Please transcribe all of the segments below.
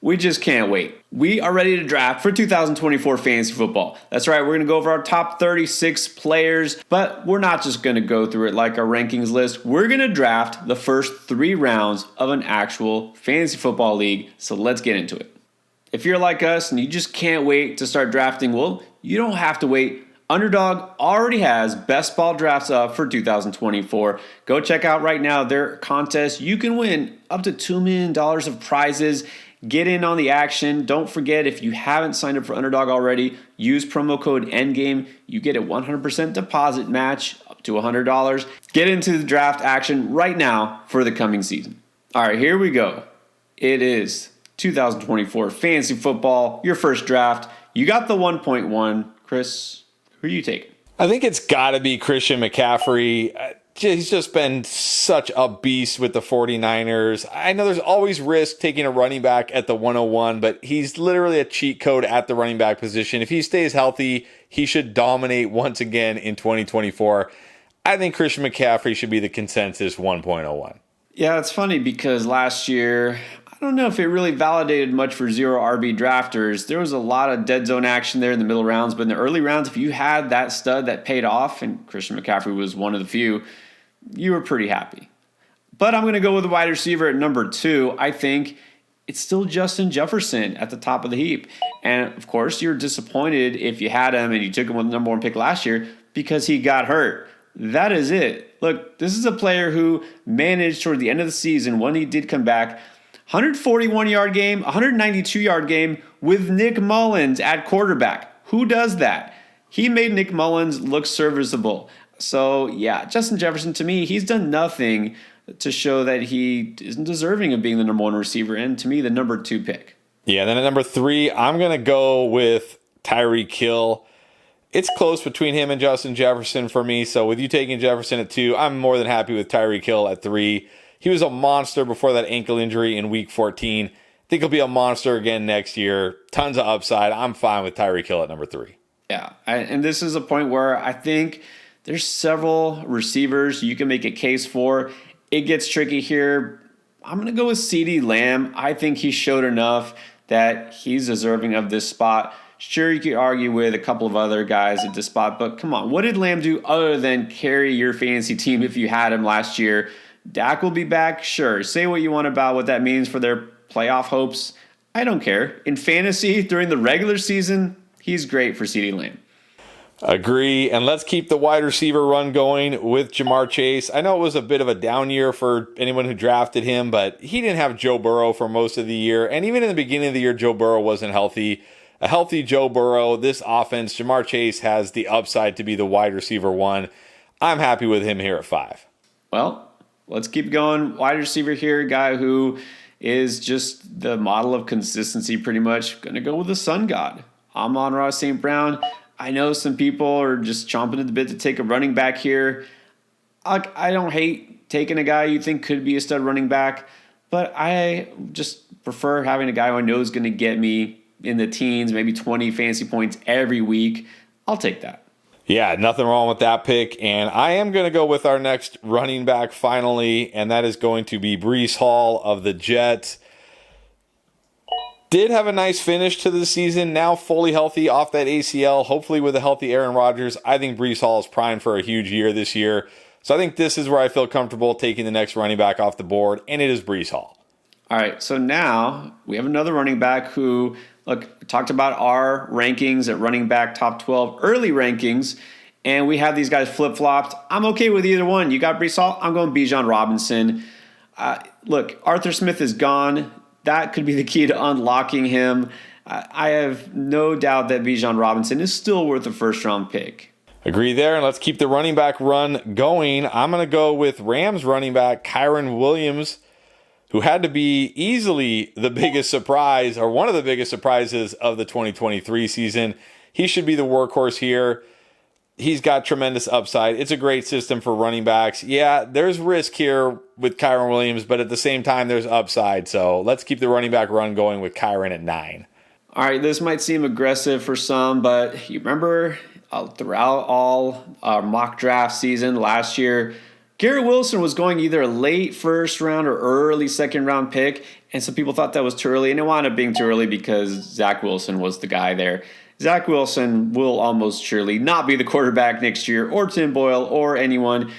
We just can't wait. We are ready to draft for 2024 fantasy football. That's right, we're going to go over our top 36 players, but we're not just going to go through it like our rankings list. We're going to draft the first 3 rounds of an actual fantasy football league, so let's get into it. If you're like us and you just can't wait to start drafting, well, you don't have to wait. Underdog already has best ball drafts up for 2024. Go check out right now their contest. You can win up to $2 million of prizes. Get in on the action. Don't forget, if you haven't signed up for Underdog already, use promo code ENDGAME. You get a 100% deposit match up to $100. Get into the draft action right now for the coming season. All right, here we go. It is 2024 fantasy football, your first draft. You got the 1.1. Chris, who are you taking? I think it's got to be Christian McCaffrey. He's just been such a beast with the 49ers. I know there's always risk taking a running back at the 101, but he's literally a cheat code at the running back position. If he stays healthy, he should dominate once again in 2024. I think Christian McCaffrey should be the consensus 1.01. Yeah, it's funny because last year, I don't know if it really validated much for zero RB drafters. There was a lot of dead zone action there in the middle rounds, but in the early rounds, if you had that stud that paid off, and Christian McCaffrey was one of the few, you were pretty happy. But I'm going to go with the wide receiver at number 2. I think it's still Justin Jefferson at the top of the heap. And, of course, you're disappointed if you had him and you took him with the number 1 pick last year because he got hurt. That is it. Look, this is a player who managed toward the end of the season when he did come back, 141-yard game, 192-yard game with Nick Mullins at quarterback. Who does that? He made Nick Mullins look serviceable. So, yeah, Justin Jefferson, to me, he's done nothing to show that he isn't deserving of being the number 1 receiver, and to me, the number 2 pick. Yeah, then at number 3, I'm going to go with Tyreek Hill. It's close between him and Justin Jefferson for me, so with you taking Jefferson at 2, I'm more than happy with Tyreek Hill at 3. He was a monster before that ankle injury in Week 14. I think he'll be a monster again next year. Tons of upside. I'm fine with Tyreek Hill at number 3. Yeah, and this is a point where I think there's several receivers you can make a case for. It gets tricky here. I'm going to go with CeeDee Lamb. I think he showed enough that he's deserving of this spot. Sure, you could argue with a couple of other guys at this spot, but come on. What did Lamb do other than carry your fantasy team if you had him last year? Dak will be back, sure. Say what you want about what that means for their playoff hopes. I don't care. In fantasy, during the regular season, he's great for CeeDee Lamb. Agree. And let's keep the wide receiver run going with Jamar Chase. I know it was a bit of a down year for anyone who drafted him, but he didn't have Joe Burrow for most of the year. And even in the beginning of the year, Joe Burrow wasn't healthy. A healthy Joe Burrow, this offense, Jamar Chase has the upside to be the wide receiver 1. I'm happy with him here at 5. Well, let's keep going. Wide receiver here, a guy who is just the model of consistency pretty much. Going to go with the sun god, Amon-Ra St. Brown. I know some people are just chomping at the bit to take a running back here. I don't hate taking a guy you think could be a stud running back, but I just prefer having a guy who I know is going to get me in the teens, maybe 20 fantasy points every week. I'll take that. Yeah, nothing wrong with that pick. And I am going to go with our next running back finally, and that is going to be Breece Hall of the Jets. Did have a nice finish to the season, now fully healthy off that ACL, hopefully with a healthy Aaron Rodgers. I think Breece Hall is primed for a huge year this year. So I think this is where I feel comfortable taking the next running back off the board, and it is Breece Hall. All right, so now we have another running back who, look, we talked about our rankings at running back top 12 early rankings, and we have these guys flip-flopped. I'm okay with either one. You got Breece Hall, I'm going Bijan Robinson. Look, Arthur Smith is gone. That could be the key to unlocking him. I have no doubt that Bijan Robinson is still worth a first-round pick. Agree there, and let's keep the running back run going. I'm going to go with Rams running back Kyren Williams, who had to be easily the biggest surprise, or one of the biggest surprises of the 2023 season. He should be the workhorse here. He's got tremendous upside. It's a great system for running backs. Yeah, there's risk here with Kyren Williams, but at the same time, there's upside. So let's keep the running back run going with Kyren at 9. All right, this might seem aggressive for some, but you remember throughout all our mock draft season last year, Garrett Wilson was going either a late first round or early second round pick, And some people thought that was too early, and it wound up being too early because Zach Wilson was the guy there. Zach Wilson will almost surely not be the quarterback next year, or Tim Boyle, or anyone.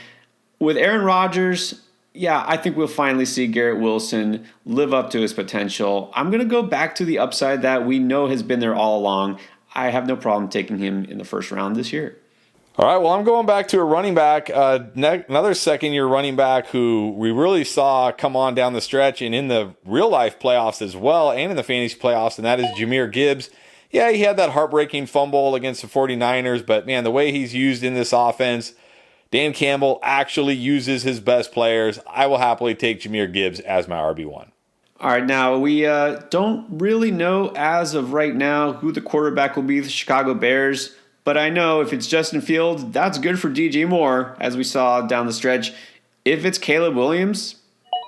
With Aaron Rodgers, yeah, I think we'll finally see Garrett Wilson live up to his potential. I'm going to go back to the upside that we know has been there all along. I have no problem taking him in the first round this year. All right, well, I'm going back to a running back, another second-year running back who we really saw come on down the stretch and in the real-life playoffs as well, and in the fantasy playoffs, and that is Jahmyr Gibbs. Yeah, he had that heartbreaking fumble against the 49ers, but man, the way he's used in this offense, Dan Campbell actually uses his best players. I will happily take Jahmyr Gibbs as my RB1. All right, now we don't really know as of right now who the quarterback will be, the Chicago Bears, but I know if it's Justin Fields, that's good for DJ Moore, as we saw down the stretch. If it's Caleb Williams,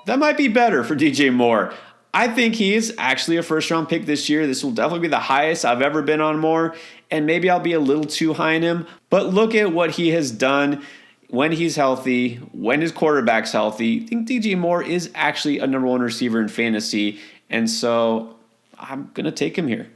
that might be better for DJ Moore. I think he is actually a first-round pick this year. This will definitely be the highest I've ever been on Moore, and maybe I'll be a little too high on him. But look at what he has done when he's healthy, when his quarterback's healthy. I think DJ Moore is actually a number one receiver in fantasy, and so I'm going to take him here.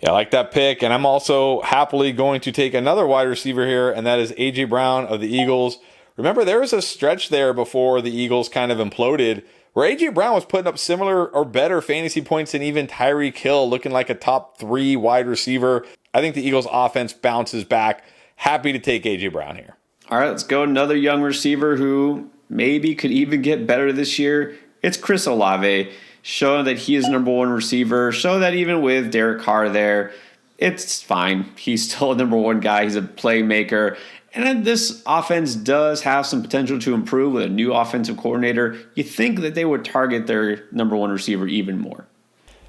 Yeah, I like that pick, and I'm also happily going to take another wide receiver here, and that is A.J. Brown of the Eagles. Remember, there was a stretch there before the Eagles kind of imploded where A.J. Brown was putting up similar or better fantasy points than even Tyreek Hill, looking like a top 3 wide receiver. I think the Eagles offense bounces back. Happy to take A.J. Brown here. All right, let's go another young receiver who maybe could even get better this year. It's Chris Olave, showing that he is number one receiver, show that even with Derek Carr there, it's fine. He's still a number one guy. He's a playmaker. And then this offense does have some potential to improve with a new offensive coordinator. You think that they would target their number one receiver even more.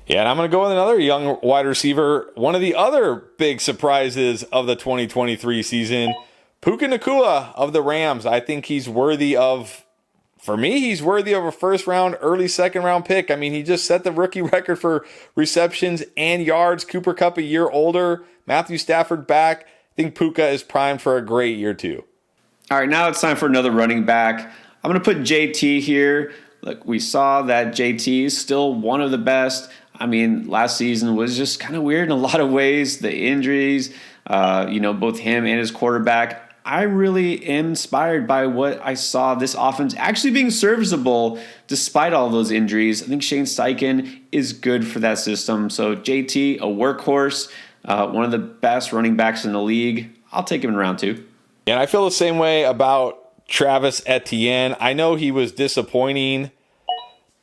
Yeah, and I'm going to go with another young wide receiver. One of the other big surprises of the 2023 season, Puka Nacua of the Rams. I think he's worthy of, for me, he's worthy of a first-round, early second-round pick. I mean, he just set the rookie record for receptions and yards. Cooper Kupp a year older. Matthew Stafford back. I think Puka is primed for a great year too. All right, now it's time for another running back. I'm going to put JT here. Look, we saw that JT is still one of the best. I mean, last season was just kind of weird in a lot of ways. The injuries, both him and his quarterback. I really am inspired by what I saw this offense actually being serviceable despite all those injuries. I think Shane Steichen is good for that system. So JT, a workhorse, one of the best running backs in the league. I'll take him in round 2. And I feel the same way about Travis Etienne. I know he was disappointing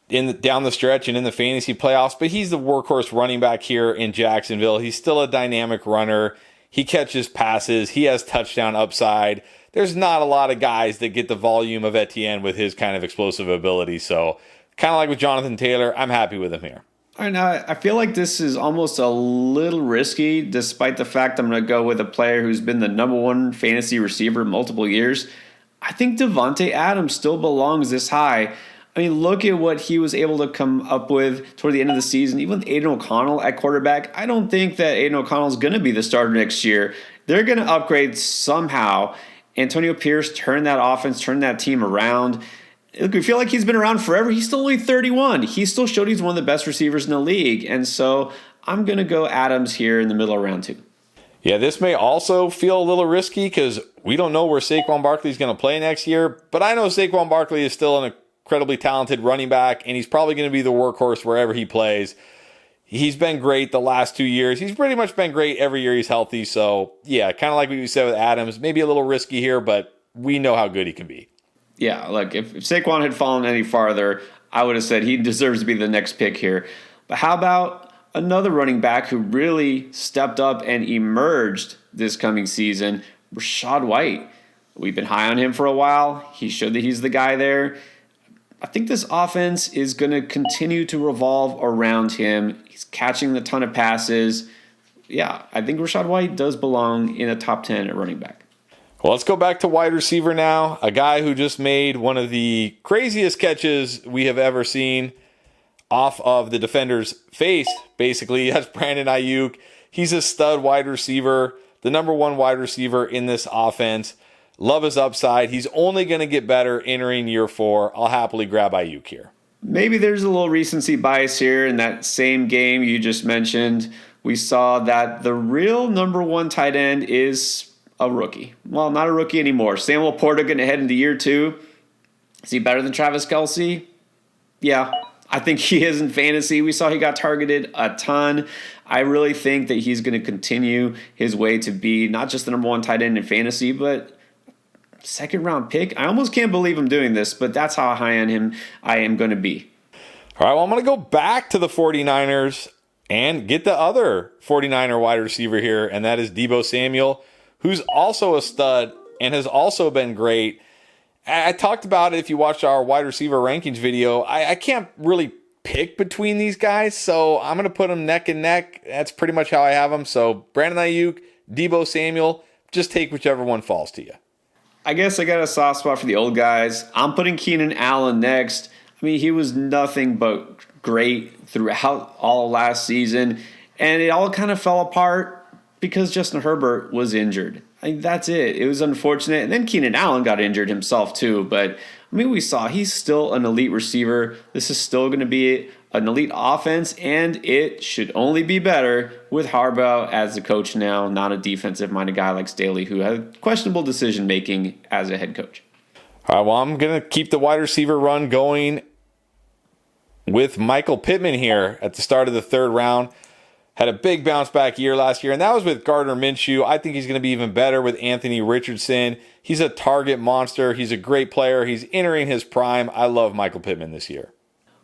down the stretch and in the fantasy playoffs, but he's the workhorse running back here in Jacksonville. He's still a dynamic runner. He catches passes. He has touchdown upside. There's not a lot of guys that get the volume of Etienne with his kind of explosive ability. So kind of like with Jonathan Taylor, I'm happy with him here. All right, now I feel like this is almost a little risky, despite the fact I'm going to go with a player who's been the number one fantasy receiver multiple years. I think Devontae Adams still belongs this high. I mean, look at what he was able to come up with toward the end of the season. Even with Aiden O'Connell at quarterback, I don't think that Aiden O'Connell is going to be the starter next year. They're going to upgrade somehow. Antonio Pierce turned that offense, turned that team around. Look, we feel like he's been around forever. He's still only 31. He still showed he's one of the best receivers in the league. And so I'm going to go Adams here in the middle of round 2. Yeah, this may also feel a little risky because we don't know where Saquon Barkley is going to play next year. But I know Saquon Barkley is still an incredibly talented running back, and he's probably going to be the workhorse wherever he plays. He's been great the last 2 years. He's pretty much been great every year he's healthy. So, yeah, kind of like what you said with Adams, maybe a little risky here, but we know how good he can be. Yeah, look, if Saquon had fallen any farther, I would have said he deserves to be the next pick here. But how about another running back who really stepped up and emerged this coming season, Rachaad White? We've been high on him for a while. He showed that he's the guy there. I think this offense is going to continue to revolve around him. He's catching a ton of passes. Yeah, I think Rachaad White does belong in the top 10 at running back. Well, let's go back to wide receiver now. A guy who just made one of the craziest catches we have ever seen off of the defender's face, basically. That's Brandon Ayuk. He's a stud wide receiver, the number one wide receiver in this offense. Love his upside. He's only going to get better entering year 4. I'll happily grab Ayuk here. Maybe there's a little recency bias here. In that same game you just mentioned, we saw that the real number one tight end is a rookie. Well, not a rookie anymore. Samuel Porta going to head into year 2. Is he better than Travis Kelce? Yeah, I think he is in fantasy. We saw he got targeted a ton. I really think that he's going to continue his way to be not just the number one tight end in fantasy, but second round pick. I almost can't believe I'm doing this, but that's how high on him I am going to be. All right, well, I'm going to go back to the 49ers and get the other 49er wide receiver here, and that is Deebo Samuel, who's also a stud and has also been great. I talked about it if you watched our wide receiver rankings video. I can't really pick between these guys, so I'm going to put them neck and neck. That's pretty much how I have them. So Brandon Ayuk, Deebo Samuel, just take whichever one falls to you. I guess I got a soft spot for the old guys. I'm putting Keenan Allen next. I mean, he was nothing but great throughout all last season, and it all kind of fell apart because Justin Herbert was injured. I mean, that's it. It was unfortunate. And then Keenan Allen got injured himself too. But, I mean, we saw he's still an elite receiver. This is still going to be an elite offense, and it should only be better with Harbaugh as the coach now, not a defensive-minded guy like Staley who had questionable decision-making as a head coach. All right, well, I'm going to keep the wide receiver run going with Michael Pittman here at the start of the third round. Had a big bounce back year last year, and that was with Gardner Minshew. I think he's going to be even better with Anthony Richardson. He's a target monster. He's a great player. He's entering his prime. I love Michael Pittman this year.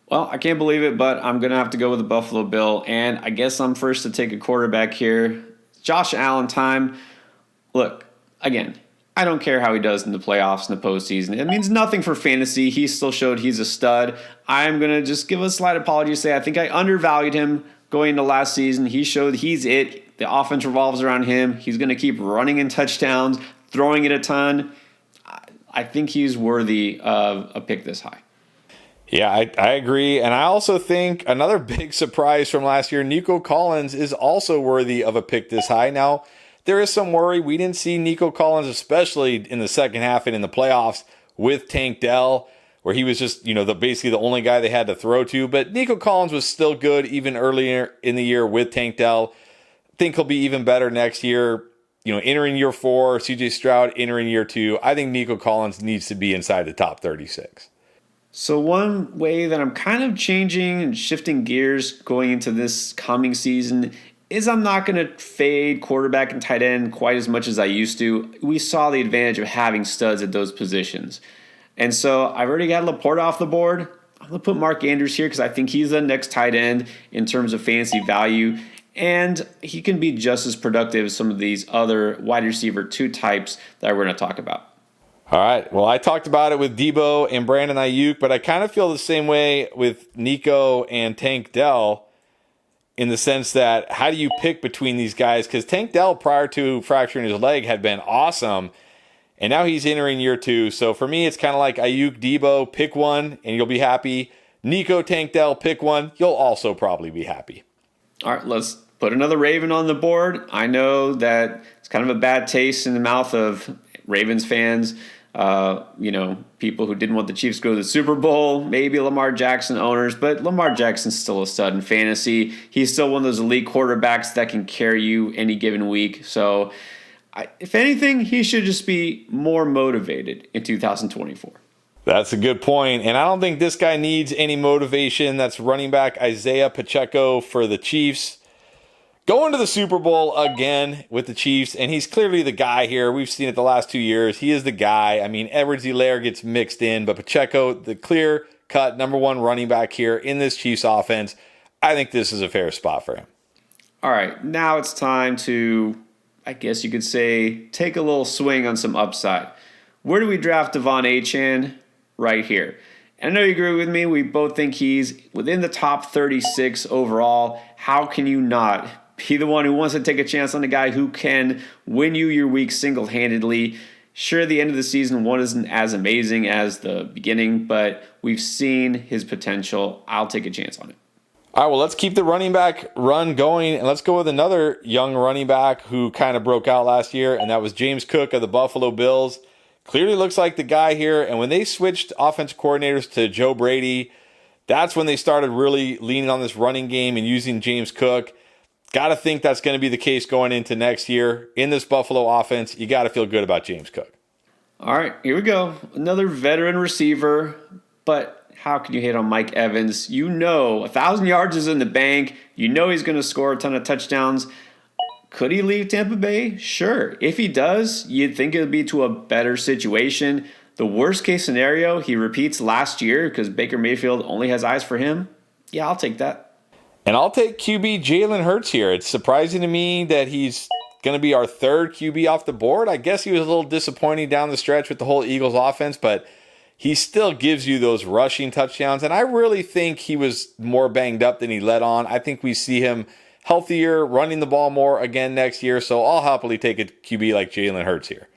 Well, I can't believe it, but I'm going to have to go with the Buffalo Bill, and I guess I'm first to take a quarterback here. Josh Allen time. Look, again, I don't care how he does in the playoffs and the postseason. It means nothing for fantasy. He still showed he's a stud. I'm going to just give a slight apology, say I think I undervalued him going into last season. He showed he's it. The offense revolves around him. He's going to keep running in touchdowns, throwing it a ton. I think he's worthy of a pick this high. Yeah, I agree. And I also think another big surprise from last year, Nico Collins is also worthy of a pick this high. Now, there is some worry. We didn't see Nico Collins, especially in the second half and in the playoffs with Tank Dell, where he was just, basically the only guy they had to throw to. But Nico Collins was still good even earlier in the year with Tank Dell. I think he'll be even better next year. Entering year 4, CJ Stroud entering year 2. I think Nico Collins needs to be inside the top 36. So one way that I'm kind of changing and shifting gears going into this coming season is I'm not going to fade quarterback and tight end quite as much as I used to. We saw the advantage of having studs at those positions. And so I've already got Laporta off the board. I'm going to put Mark Andrews here because I think he's the next tight end in terms of fantasy value. And he can be just as productive as some of these other wide receiver 2 types that we're going to talk about. All right. Well, I talked about it with Deebo and Brandon Ayuk, but I kind of feel the same way with Nico and Tank Dell in the sense that how do you pick between these guys? Because Tank Dell, prior to fracturing his leg, had been awesome. And now he's entering year 2. So for me, it's kind of like Ayuk, Deebo, pick one, and you'll be happy. Nico, Tank Dell, pick one. You'll also probably be happy. All right, let's put another Raven on the board. I know that it's kind of a bad taste in the mouth of Ravens fans. People who didn't want the Chiefs to go to the Super Bowl, maybe Lamar Jackson owners, but Lamar Jackson's still a stud in fantasy. He's still one of those elite quarterbacks that can carry you any given week. So if anything, he should just be more motivated in 2024. That's a good point. And I don't think this guy needs any motivation. That's running back Isaiah Pacheco for the Chiefs. Going to the Super Bowl again with the Chiefs, and he's clearly the guy here. We've seen it the last 2 years. He is the guy. I mean, Edwards-Helaire gets mixed in, but Pacheco, the clear-cut number 1 running back here in this Chiefs offense. I think this is a fair spot for him. All right, now it's time to, I guess you could say, take a little swing on some upside. Where do we draft Devon Achane? Right here. And I know you agree with me. We both think he's within the top 36 overall. How can you not be the one who wants to take a chance on a guy who can win you your week single-handedly? Sure, the end of the season wasn't as amazing as the beginning, but we've seen his potential. I'll take a chance on it. All right, well, let's keep the running back run going, and let's go with another young running back who kind of broke out last year, and that was James Cook of the Buffalo Bills. Clearly looks like the guy here, and when they switched offensive coordinators to Joe Brady, That's when they started really leaning on this running game and using James Cook. Got to think that's going to be the case going into next year. In this Buffalo offense, you got to feel good about James Cook. All right, here we go. Another veteran receiver, but how can you hate on Mike Evans? 1,000 yards is in the bank. He's going to score a ton of touchdowns. Could he leave Tampa Bay? Sure. If he does, you'd think it would be to a better situation. The worst case scenario, he repeats last year because Baker Mayfield only has eyes for him. Yeah, I'll take that. And I'll take QB Jalen Hurts here. It's surprising to me that he's going to be our third QB off the board. I guess he was a little disappointing down the stretch with the whole Eagles offense, but he still gives you those rushing touchdowns. And I really think he was more banged up than he let on. I think we see him healthier, running the ball more again next year. So I'll happily take a QB like Jalen Hurts here.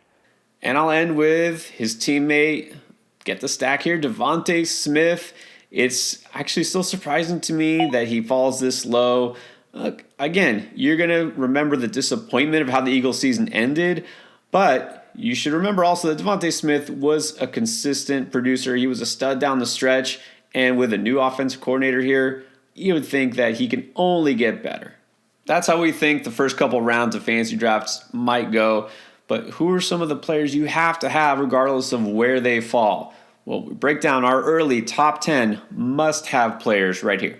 And I'll end with his teammate, get the stack here, Devontae Smith. It's actually still surprising to me that he falls this low. Again, you're going to remember the disappointment of how the Eagles season ended, but you should remember also that Devontae Smith was a consistent producer. He was a stud down the stretch, and with a new offensive coordinator here, you would think that he can only get better. That's how we think the first couple rounds of fantasy drafts might go. But who are some of the players you have to have regardless of where they fall? Well, we break down our early top 10 must-have players right here.